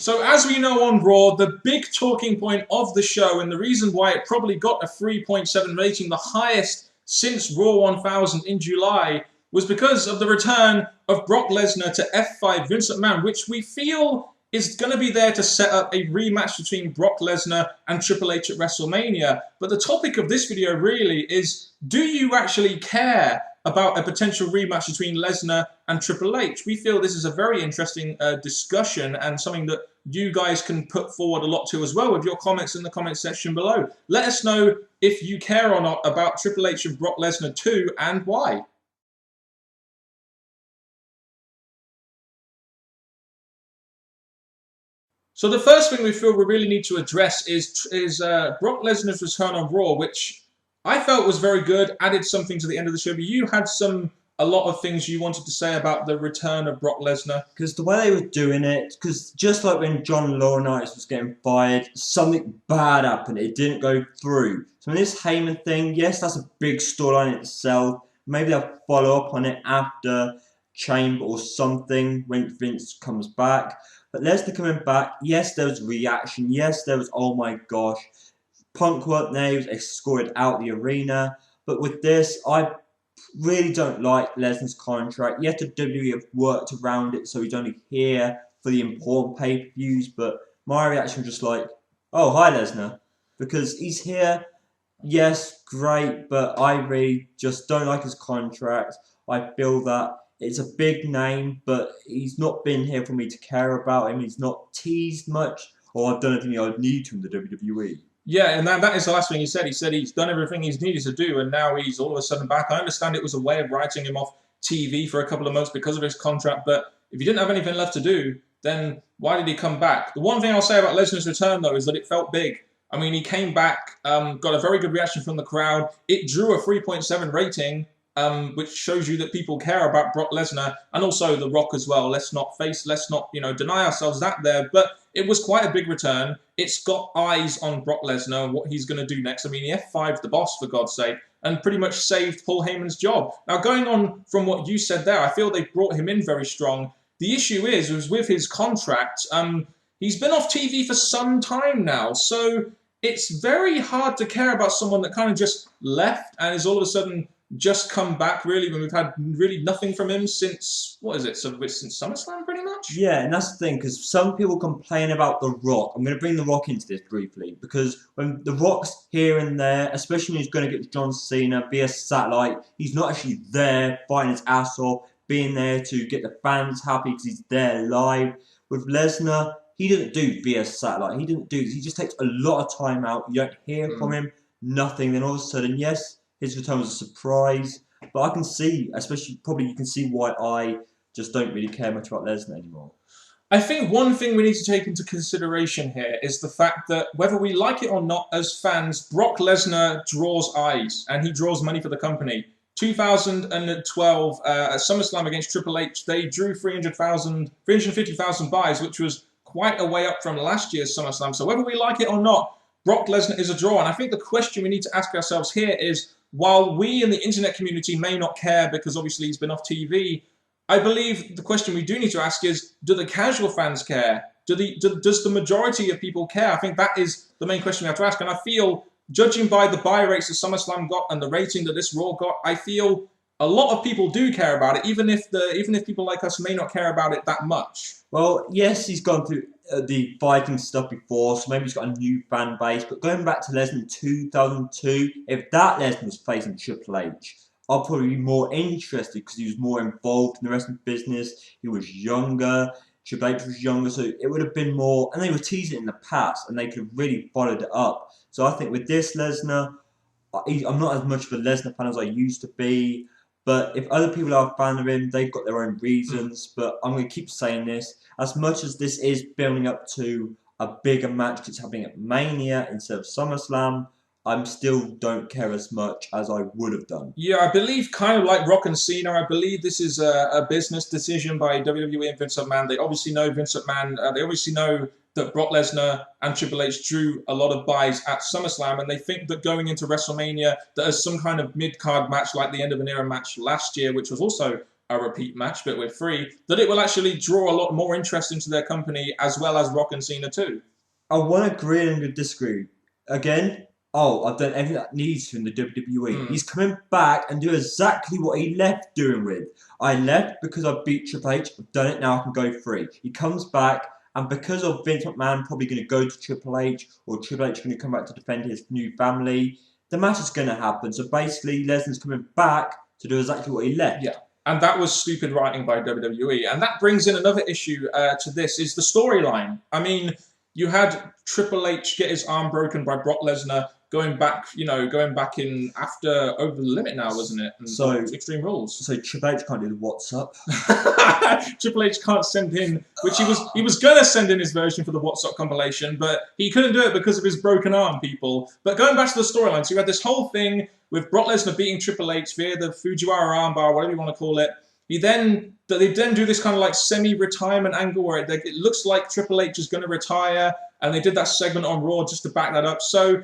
So as we know on Raw, the big talking point of the show and the reason why it probably got a 3.7 rating, the highest since Raw 1000 in July, was because of the return of Brock Lesnar to F5 Vince McMahon, which we feel is going to be there to set up a rematch between Brock Lesnar and Triple H at WrestleMania. But the topic of this video really is, do you actually care about a potential rematch between Lesnar and Triple H? We feel this is a very interesting discussion and something that you guys can put forward a lot to as well with your comments in the comment section below. Let us know if you care or not about Triple H and Brock Lesnar 2 and why. So the first thing we feel we really need to address is Brock Lesnar's return on Raw, which I felt was very good, added something to the end of the show. But you had a lot of things you wanted to say about the return of Brock Lesnar. Because the way they were doing it, because just like when John Laurinaitis was getting fired, something bad happened. It didn't go through. So this Heyman thing, yes, that's a big storyline in itself. Maybe they'll follow up on it after Chamber or something when Vince comes back. But Lesnar coming back, yes, there was reaction. Yes, there was, oh my gosh. Punk weren't there, he was escorted out the arena. But with this, I really don't like Lesnar's contract. Yet the WWE have worked around it so he's only here for the important pay-per-views. But my reaction was just like, oh, hi Lesnar. Because he's here, yes, great, but I really just don't like his contract. I feel that it's a big name, but he's not been here for me to care about him. He's not teased much, or I've done everything I would need to in the WWE. Yeah, and that is the last thing he said. He said he's done everything he's needed to do, and now he's all of a sudden back. I understand it was a way of writing him off TV for a couple of months because of his contract, but if he didn't have anything left to do, then why did he come back? The one thing I'll say about Lesnar's return, though, is that it felt big. I mean, he came back, got a very good reaction from the crowd. It drew a 3.7 rating, which shows you that people care about Brock Lesnar and also The Rock as well. Let's not deny ourselves that there. But it was quite a big return. It's got eyes on Brock Lesnar and what he's going to do next. I mean, he F5'd the boss, for God's sake, and pretty much saved Paul Heyman's job. Now, going on from what you said there, I feel they brought him in very strong. The issue was with his contract. He's been off TV for some time now, so it's very hard to care about someone that kind of just left and is all of a sudden just come back, really, when we've had really nothing from him since, what is it, so since SummerSlam, pretty much? Yeah, and that's the thing, because some people complain about The Rock. I'm going to bring The Rock into this briefly, because when The Rock's here and there, especially when he's going to get John Cena via satellite, he's not actually there fighting his ass off, being there to get the fans happy because he's there live. With Lesnar, he didn't do via satellite. He didn't do this. He just takes a lot of time out. You don't hear from him, nothing. Then all of a sudden, yes, his return was a surprise. But I can see, especially probably you can see why I just don't really care much about Lesnar anymore. I think one thing we need to take into consideration here is the fact that whether we like it or not as fans, Brock Lesnar draws eyes and he draws money for the company. 2012 at SummerSlam against Triple H, they drew 350,000 buys, which was quite a way up from last year's SummerSlam. So whether we like it or not, Brock Lesnar is a draw. And I think the question we need to ask ourselves here is, while we in the internet community may not care because obviously he's been off TV, I believe the question we do need to ask is, do the casual fans care? Does the majority of people care? I think that is the main question we have to ask. And I feel, judging by the buy rates that SummerSlam got and the rating that this Raw got, I feel a lot of people do care about it, even if people like us may not care about it that much. Well, yes, he's gone through the Viking stuff before, so maybe he's got a new fan base. But going back to Lesnar in 2002, if that Lesnar was facing Triple H, I'd probably be more interested because he was more involved in the wrestling business. He was younger. Triple H was younger, so it would have been more. And they were teasing it in the past, and they could have really followed it up. So I think with this Lesnar, I'm not as much of a Lesnar fan as I used to be. But if other people are a fan of him, they've got their own reasons. But I'm going to keep saying this. As much as this is building up to a bigger match that's happening at Mania instead of SummerSlam, I still don't care as much as I would have done. Yeah, I believe kind of like Rock and Cena, I believe this is a business decision by WWE and Vince McMahon. They obviously know Vince McMahon. They obviously know that Brock Lesnar and Triple H drew a lot of buys at SummerSlam, and they think that going into WrestleMania, that as some kind of mid-card match like the end of an era match last year, which was also a repeat match, but with 3, that it will actually draw a lot more interest into their company, as well as Rock and Cena too. I want to agree and disagree. Again, I've done everything that needs to in the WWE. He's coming back and do exactly what he left doing with. I left because I beat Triple H. I've done it now. I can go free. He comes back, and because of Vince McMahon probably going to go to Triple H, or Triple H going to come back to defend his new family, the match is going to happen. So basically, Lesnar's coming back to do exactly what he left. Yeah. And that was stupid writing by WWE. And that brings in another issue to this, is the storyline. I mean, you had Triple H get his arm broken by Brock Lesnar going back in after Over the Limit now, wasn't it? And So Extreme Rules. So Triple H can't do the What's Up. Triple H can't send in, which he was gonna send in his version for the What's Up compilation, but he couldn't do it because of his broken arm, people. But going back to the storyline, so you had this whole thing with Brock Lesnar beating Triple H via the Fujiwara armbar, whatever you want to call it. They then do this kind of like semi-retirement angle where it looks like Triple H is going to retire, and they did that segment on Raw just to back that up. So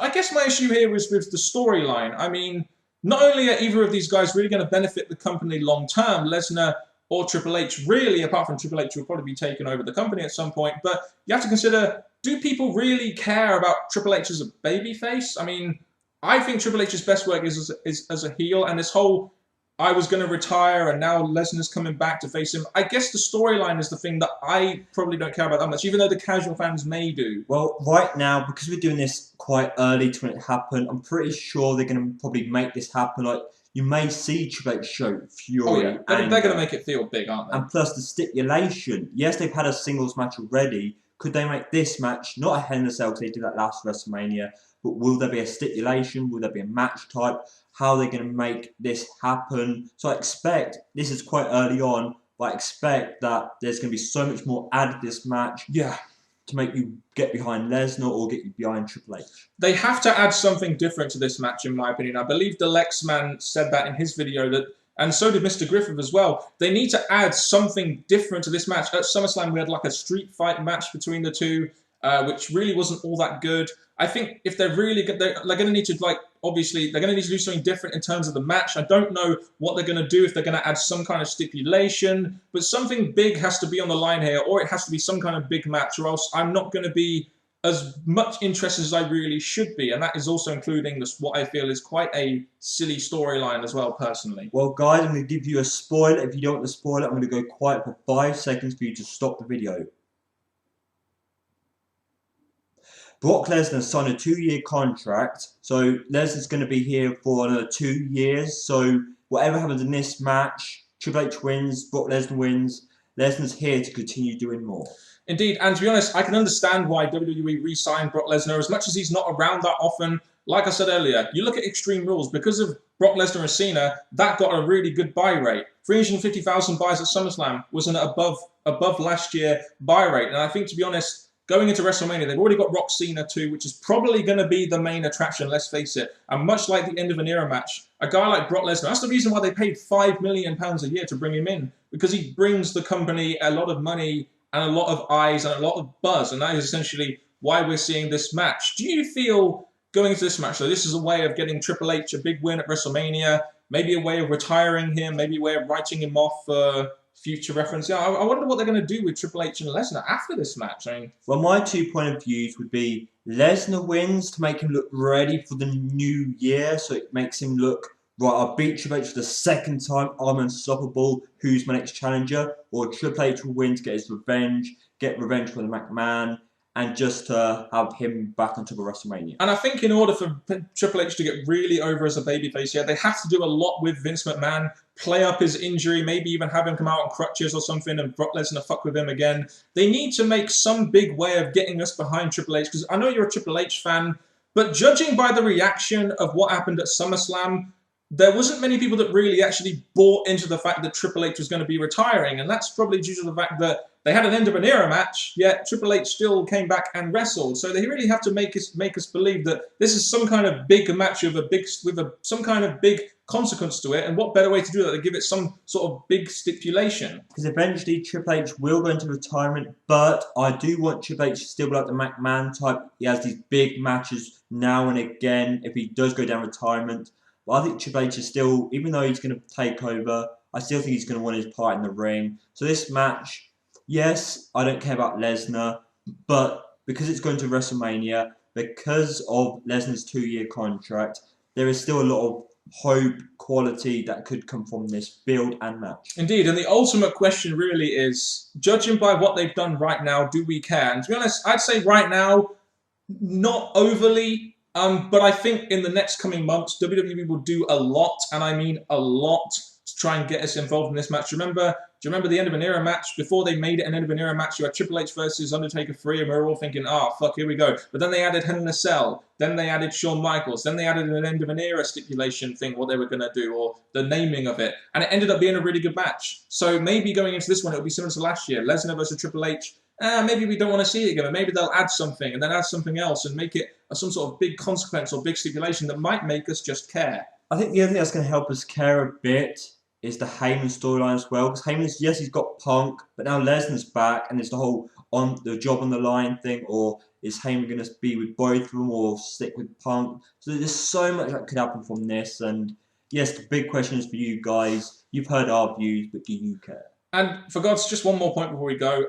I guess my issue here was with the storyline. I mean, not only are either of these guys really going to benefit the company long term, Lesnar or Triple H, really, apart from Triple H, will probably be taking over the company at some point. But you have to consider, do people really care about Triple H as a babyface? I mean, I think Triple H's best work is as a heel, and this whole I was going to retire and now Lesnar's coming back to face him. I guess the storyline is the thing that I probably don't care about that much, even though the casual fans may do. Well, right now, because we're doing this quite early to when it happen, I'm pretty sure they're going to probably make this happen. Like, you may see Triple H show Fury. Oh, yeah. They're going to make it feel big, aren't they? And plus the stipulation. Yes, they've had a singles match already. Could they make this match, not a Hell in a Cell because they did that last WrestleMania, but will there be a stipulation? Will there be a match type? How are they going to make this happen? So I expect, this is quite early on, but I expect that there's going to be so much more added to this match. Yeah. To make you get behind Lesnar or get you behind Triple H. They have to add something different to this match, in my opinion. I believe the Lexman said that in his video, that, and so did Mr. Griffith as well. They need to add something different to this match. At SummerSlam, we had like a street fight match between the two, which really wasn't all that good. I think if they're really good, they're going to need to, like, obviously, they're going to need to do something different in terms of the match. I don't know what they're going to do, if they're going to add some kind of stipulation, but something big has to be on the line here, or it has to be some kind of big match, or else I'm not going to be as much interested as I really should be. And that is also including this, what I feel is quite a silly storyline as well, personally. Well, guys, I'm going to give you a spoiler. If you don't want to spoil it, I'm going to go quiet for 5 seconds for you to stop the video. Brock Lesnar signed a 2-year contract, so Lesnar's going to be here for another 2 years. So whatever happens in this match, Triple H wins, Brock Lesnar wins. Lesnar's here to continue doing more. Indeed, and to be honest, I can understand why WWE re-signed Brock Lesnar, as much as he's not around that often. Like I said earlier, you look at Extreme Rules, because of Brock Lesnar and Cena, that got a really good buy rate. 350,000 buys at SummerSlam was an above last year buy rate, and I think, to be honest, going into WrestleMania, they've already got Rock Cena too, which is probably going to be the main attraction, let's face it. And much like the end of an era match, a guy like Brock Lesnar, that's the reason why they paid £5 million a year to bring him in, because he brings the company a lot of money and a lot of eyes and a lot of buzz, and that is essentially why we're seeing this match. Do you feel, going into this match, so this is a way of getting Triple H a big win at WrestleMania, maybe a way of retiring him, maybe a way of writing him off for future reference? Yeah, I wonder what they're going to do with Triple H and Lesnar after this match. I mean, well, my 2 point of views would be Lesnar wins to make him look ready for the new year, so it makes him look, right, I beat Triple H for the 2nd time, I'm unstoppable, who's my next challenger? Or Triple H will win to get his revenge, get revenge for the McMahon, and just to have him back on top of WrestleMania. And I think in order for Triple H to get really over as a babyface, yeah, they have to do a lot with Vince McMahon, play up his injury, maybe even have him come out on crutches or something and Brock Lesnar fuck with him again. They need to make some big way of getting us behind Triple H, because I know you're a Triple H fan, but judging by the reaction of what happened at SummerSlam, there wasn't many people that really actually bought into the fact that Triple H was going to be retiring, and that's probably due to the fact that they had an end of an era match, yet Triple H still came back and wrestled. So they really have to make us believe that this is some kind of big match with some kind of big consequence to it. And what better way to do that than give it some sort of big stipulation? Because eventually Triple H will go into retirement, but I do want Triple H to still be like the McMahon type. He has these big matches now and again if he does go down retirement. But I think Triple H is still, even though he's going to take over, I still think he's going to want his part in the ring. So this match, yes, I don't care about Lesnar, but because it's going to WrestleMania, because of Lesnar's 2-year contract, there is still a lot of hope, quality that could come from this build and match. Indeed, and the ultimate question really is, judging by what they've done right now, do we care? And to be honest, I'd say right now, not overly, but I think in the next coming months, WWE will do a lot, and I mean a lot, to try and get us involved in this match. Do you remember the End of an Era match? Before they made it an End of an Era match, you had Triple H versus Undertaker 3, and we were all thinking, fuck, here we go. But then they added Hell in a Cell, then they added Shawn Michaels, then they added an End of an Era stipulation thing, what they were going to do, or the naming of it. And it ended up being a really good match. So maybe going into this one, it'll be similar to last year. Lesnar versus Triple H. Maybe we don't want to see it again, but maybe they'll add something and then add something else and make it some sort of big consequence or big stipulation that might make us just care. I think the other thing that's going to help us care a bit is the Heyman storyline as well. Because Heyman's, yes, he's got Punk, but now Lesnar's back and there's the whole on the job on the line thing, or is Heyman going to be with both of them or stick with Punk? So there's so much that could happen from this. And yes, the big question is for you guys. You've heard our views, but do you care? And for God's, just one more point before we go.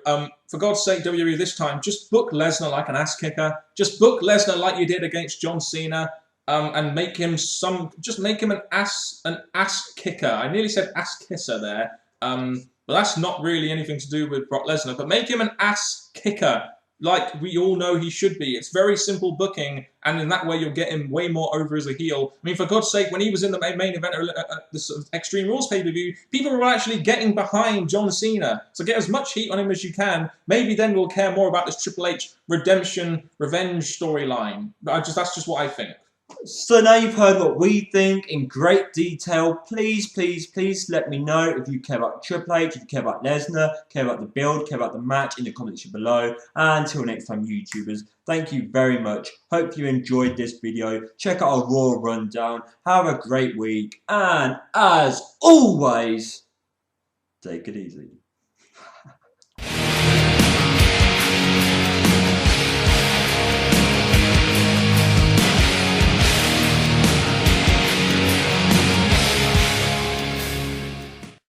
For God's sake, WWE this time, just book Lesnar like an ass kicker. Just book Lesnar like you did against John Cena, and make him an ass kicker. I nearly said ass kisser there. But that's not really anything to do with Brock Lesnar. But make him an ass kicker, like we all know he should be. It's very simple booking, and in that way you'll get him way more over as a heel. I mean, for God's sake, when he was in the main event at the sort of Extreme Rules pay-per-view, people were actually getting behind John Cena. So get as much heat on him as you can. Maybe then we'll care more about this Triple H redemption, revenge storyline. But that's just what I think. So now you've heard what we think in great detail. Please, please, please let me know if you care about Triple H, if you care about Lesnar, care about the build, care about the match in the comments below. And until next time, YouTubers, thank you very much. Hope you enjoyed this video. Check out our Raw rundown. Have a great week. And as always, take it easy.